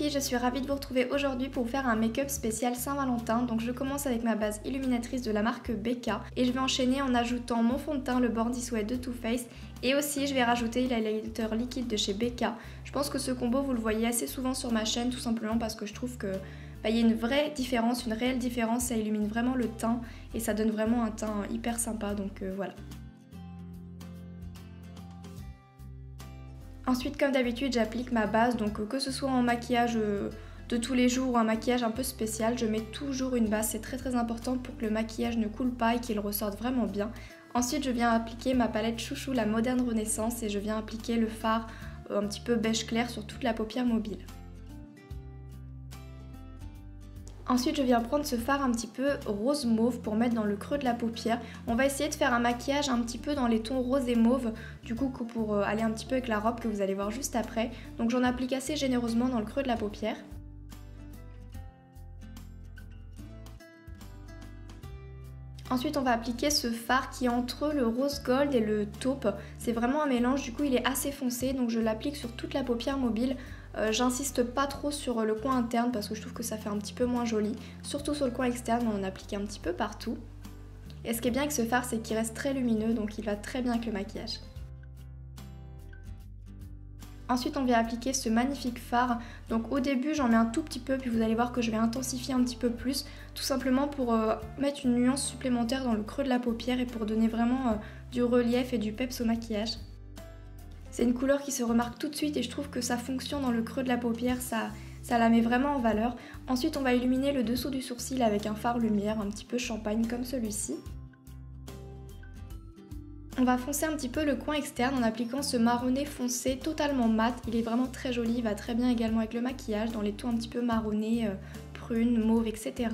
filles, je suis ravie de vous retrouver aujourd'hui pour vous faire un make-up spécial Saint-Valentin. Donc je commence avec ma base illuminatrice de la marque BK et je vais enchaîner en ajoutant mon fond de teint, le Born This Way de Too Faced, et aussi je vais rajouter l'highlighter liquide de chez BK. Je pense que ce combo vous le voyez assez souvent sur ma chaîne, tout simplement parce que je trouve que il y a une vraie différence, une réelle différence, ça illumine vraiment le teint et ça donne vraiment un teint hyper sympa, donc voilà. Ensuite, comme d'habitude, j'applique ma base, donc que ce soit en maquillage de tous les jours ou un maquillage un peu spécial, je mets toujours une base, c'est très important pour que le maquillage ne coule pas et qu'il ressorte vraiment bien. Ensuite, je viens appliquer ma palette Chouchou, la Moderne Renaissance, et je viens appliquer le fard un petit peu beige clair sur toute la paupière mobile. Ensuite, je viens prendre ce fard un petit peu rose mauve pour mettre dans le creux de la paupière. On va essayer de faire un maquillage un petit peu dans les tons rose et mauve, du coup pour aller un petit peu avec la robe que vous allez voir juste après. Donc j'en applique assez généreusement dans le creux de la paupière. Ensuite, on va appliquer ce fard qui est entre le rose gold et le taupe. C'est vraiment un mélange, du coup il est assez foncé, donc je l'applique sur toute la paupière mobile. J'insiste pas trop sur le coin interne parce que je trouve que ça fait un petit peu moins joli. Surtout sur le coin externe, on en applique un petit peu partout. Et ce qui est bien avec ce fard, c'est qu'il reste très lumineux, donc il va très bien avec le maquillage. Ensuite, on vient appliquer ce magnifique fard. Donc au début, j'en mets un tout petit peu, puis vous allez voir que je vais intensifier un petit peu plus, tout simplement pour mettre une nuance supplémentaire dans le creux de la paupière et pour donner vraiment du relief et du peps au maquillage. C'est une couleur qui se remarque tout de suite et je trouve que ça fonctionne dans le creux de la paupière, ça la met vraiment en valeur. Ensuite, on va illuminer le dessous du sourcil avec un fard lumière, un petit peu champagne comme celui-ci. On va foncer un petit peu le coin externe en appliquant ce marronné foncé totalement mat. Il est vraiment très joli, il va très bien également avec le maquillage, dans les tons un petit peu marronnés, prunes, mauve, etc.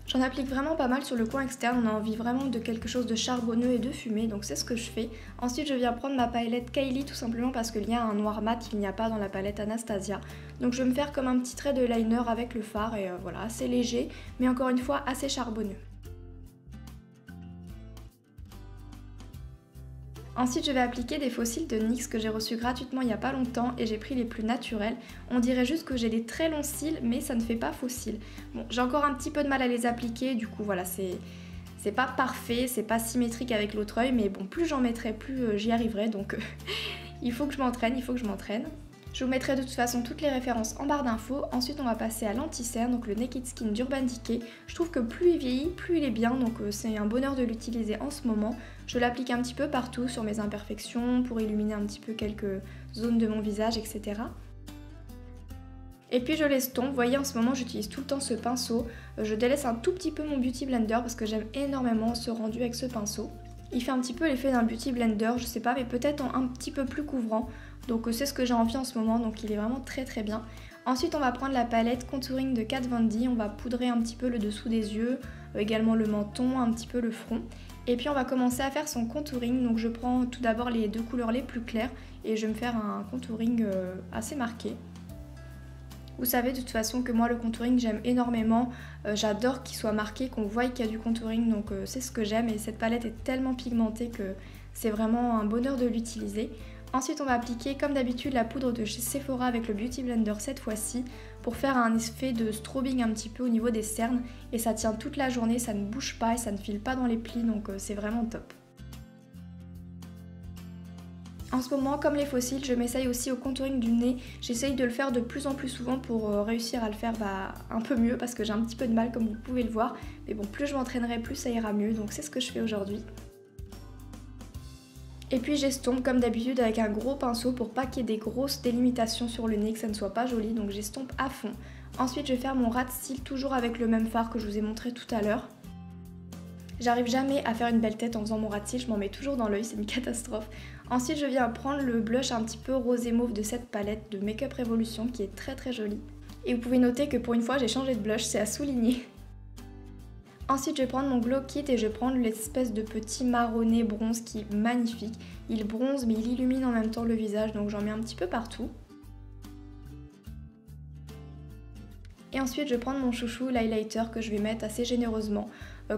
J'en applique vraiment pas mal sur le coin externe, on a envie vraiment de quelque chose de charbonneux et de fumé, donc c'est ce que je fais. Ensuite, je viens prendre ma palette Kylie tout simplement parce qu'il y a un noir mat qu'il n'y a pas dans la palette Anastasia. Donc je vais me faire comme un petit trait de liner avec le fard et voilà, assez léger, mais encore une fois assez charbonneux. Ensuite, je vais appliquer des faux cils de NYX que j'ai reçus gratuitement il n'y a pas longtemps et j'ai pris les plus naturels. On dirait juste que j'ai des très longs cils, mais ça ne fait pas faux cils. Bon, j'ai encore un petit peu de mal à les appliquer, du coup voilà, c'est pas parfait, c'est pas symétrique avec l'autre œil, mais bon, plus j'en mettrai, plus j'y arriverai, donc il faut que je m'entraîne, Je vous mettrai de toute façon toutes les références en barre d'infos. Ensuite, on va passer à l'anti-cerne, donc le Naked Skin d'Urban Decay. Je trouve que plus il vieillit, plus il est bien, donc c'est un bonheur de l'utiliser en ce moment. Je l'applique un petit peu partout sur mes imperfections pour illuminer un petit peu quelques zones de mon visage, etc. Et puis je l'estompe. Vous voyez, en ce moment j'utilise tout le temps ce pinceau. Je délaisse un tout petit peu mon Beauty Blender parce que j'aime énormément ce rendu avec ce pinceau. Il fait un petit peu l'effet d'un Beauty Blender, je sais pas, mais peut-être un petit peu plus couvrant. Donc c'est ce que j'ai envie en ce moment, donc il est vraiment très bien. Ensuite, on va prendre la palette Contouring de Kat Von D, on va poudrer un petit peu le dessous des yeux, également le menton, un petit peu le front. Et puis on va commencer à faire son contouring, donc je prends tout d'abord les deux couleurs les plus claires et je vais me faire un contouring assez marqué. Vous savez de toute façon que moi le contouring j'aime énormément, j'adore qu'il soit marqué, qu'on voie qu'il y a du contouring, donc c'est ce que j'aime et cette palette est tellement pigmentée que c'est vraiment un bonheur de l'utiliser. Ensuite on va appliquer comme d'habitude la poudre de chez Sephora avec le Beauty Blender cette fois-ci pour faire un effet de strobing un petit peu au niveau des cernes et ça tient toute la journée, ça ne bouge pas et ça ne file pas dans les plis, donc c'est vraiment top. En ce moment, comme les fossiles, je m'essaye aussi au contouring du nez. J'essaye de le faire de plus en plus souvent pour réussir à le faire un peu mieux parce que j'ai un petit peu de mal comme vous pouvez le voir. Mais bon, plus je m'entraînerai, plus ça ira mieux, donc c'est ce que je fais aujourd'hui. Et puis j'estompe comme d'habitude avec un gros pinceau pour pas qu'il y ait des grosses délimitations sur le nez, que ça ne soit pas joli, donc j'estompe à fond. Ensuite je vais faire mon ras de cils toujours avec le même fard que je vous ai montré tout à l'heure. J'arrive jamais à faire une belle tête en faisant mon ras de cils, je m'en mets toujours dans l'œil, c'est une catastrophe. Ensuite je viens prendre le blush un petit peu rosé mauve de cette palette de Make Up Revolution qui est très jolie. Et vous pouvez noter que pour une fois j'ai changé de blush, c'est à souligner. Ensuite je vais prendre mon Glow Kit et je vais prendre l'espèce de petit marronné bronze qui est magnifique. Il bronze mais il illumine en même temps le visage, donc j'en mets un petit peu partout. Et ensuite je vais prendre mon chouchou, l'highlighter que je vais mettre assez généreusement.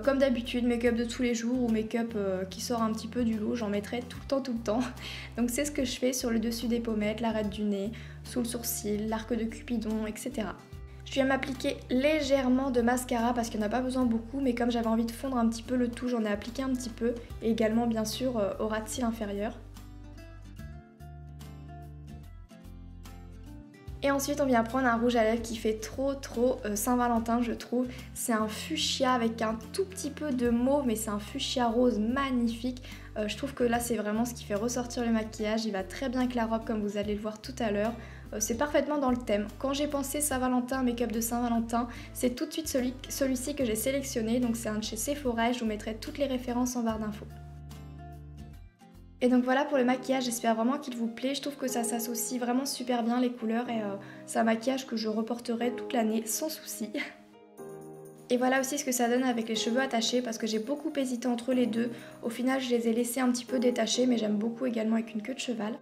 Comme d'habitude, make-up de tous les jours ou make-up qui sort un petit peu du lot, j'en mettrai tout le temps. Donc c'est ce que je fais sur le dessus des pommettes, l'arête du nez, sous le sourcil, l'arc de Cupidon, etc. Je viens m'appliquer légèrement de mascara parce qu'il n'y en a pas besoin beaucoup, mais comme j'avais envie de fondre un petit peu le tout, j'en ai appliqué un petit peu. Et également bien sûr au ras de cils inférieur. Et ensuite on vient prendre un rouge à lèvres qui fait trop Saint-Valentin je trouve. C'est un fuchsia avec un tout petit peu de mauve mais c'est un fuchsia rose magnifique. Je trouve que là c'est vraiment ce qui fait ressortir le maquillage. Il va très bien avec la robe comme vous allez le voir tout à l'heure. C'est parfaitement dans le thème. Quand j'ai pensé Saint-Valentin, make-up de Saint-Valentin, c'est tout de suite celui-ci que j'ai sélectionné. Donc c'est un de chez Sephora, je vous mettrai toutes les références en barre d'infos. Et donc voilà pour le maquillage, j'espère vraiment qu'il vous plaît. Je trouve que ça s'associe vraiment super bien les couleurs et c'est un maquillage que je reporterai toute l'année sans souci. Et voilà aussi ce que ça donne avec les cheveux attachés parce que j'ai beaucoup hésité entre les deux. Au final je les ai laissés un petit peu détachés mais j'aime beaucoup également avec une queue de cheval.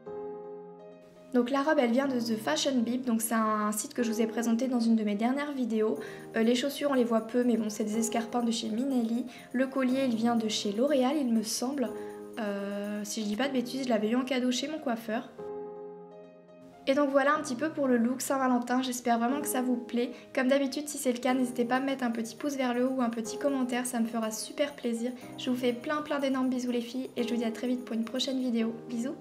Donc la robe elle vient de The Fashion Bib, donc c'est un site que je vous ai présenté dans une de mes dernières vidéos. Les chaussures on les voit peu mais bon c'est des escarpins de chez Minelli. Le collier il vient de chez L'Oréal il me semble. Si je dis pas de bêtises, je l'avais eu en cadeau chez mon coiffeur. Et donc voilà un petit peu pour le look Saint-Valentin, j'espère vraiment que ça vous plaît. Comme d'habitude, si c'est le cas, n'hésitez pas à me mettre un petit pouce vers le haut ou un petit commentaire, ça me fera super plaisir. Je vous fais plein d'énormes bisous les filles et je vous dis à très vite pour une prochaine vidéo. Bisous!